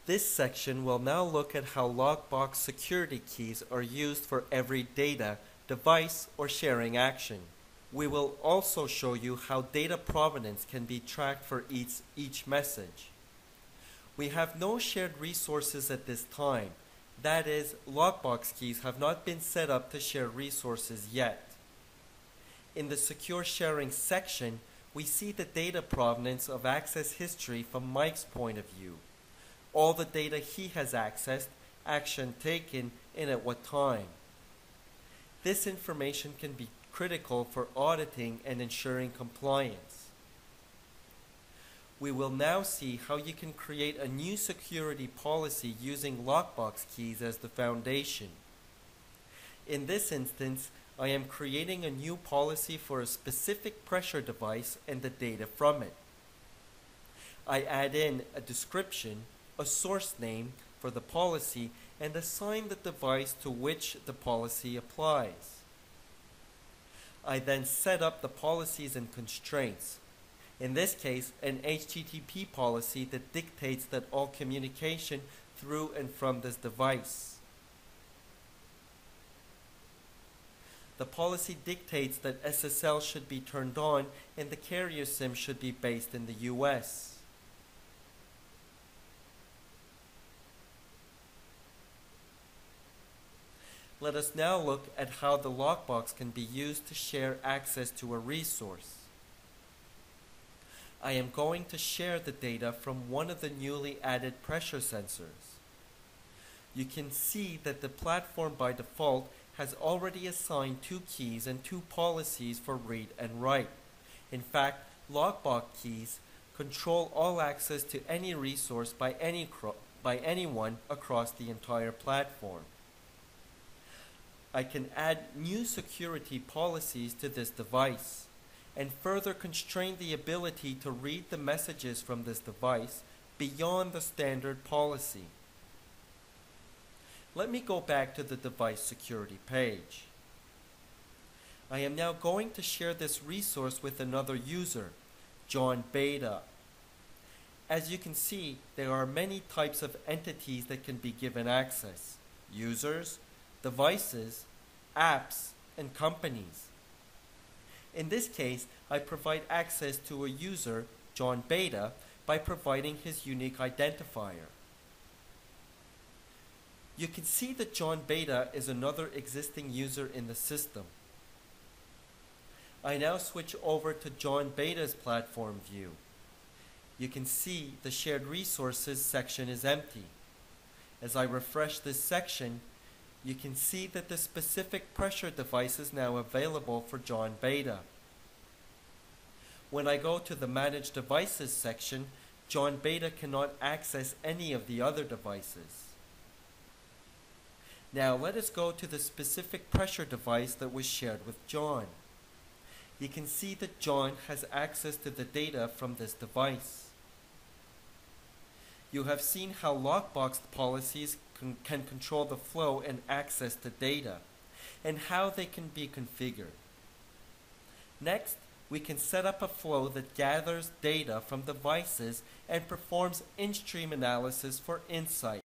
This section will now look at how LockBox security keys are used for every data, device, or sharing action. We will also show you how data provenance can be tracked for each message. We have no shared resources at this time. That is, LockBox keys have not been set up to share resources yet. In the secure sharing section, we see the data provenance of access history from Mike's point of view. All the data he has accessed, action taken, and at what time. This information can be critical for auditing and ensuring compliance. We will now see how you can create a new security policy using LockBox keys as the foundation. In this instance, I am creating a new policy for a specific pressure device and the data from it. I add in a description, a source name for the policy, and assign the device to which the policy applies. I then set up the policies and constraints. In this case, an HTTP policy that dictates that all communication through and from this device. The policy dictates that SSL should be turned on and the carrier SIM should be based in the US. Let us now look at how the LockBox can be used to share access to a resource. I am going to share the data from one of the newly added pressure sensors. You can see that the platform by default has already assigned 2 keys and 2 policies for read and write. In fact, LockBox keys control all access to any resource by anyone across the entire platform. I can add new security policies to this device and further constrain the ability to read the messages from this device beyond the standard policy. Let me go back to the device security page. I am now going to share this resource with another user, John Beta. As you can see, there are many types of entities that can be given access: users, devices, apps, and companies. In this case, I provide access to a user, John Beta, by providing his unique identifier. You can see that John Beta is another existing user in the system. I now switch over to John Beta's platform view. You can see the shared resources section is empty. As I refresh this section, you can see that the specific pressure device is now available for John Beta. When I go to the Manage Devices section, John Beta cannot access any of the other devices. Now let us go to the specific pressure device that was shared with John. You can see that John has access to the data from this device. You have seen how LockBox policies can control the flow and access to data, and how they can be configured. Next, we can set up a flow that gathers data from devices and performs in-stream analysis for insight.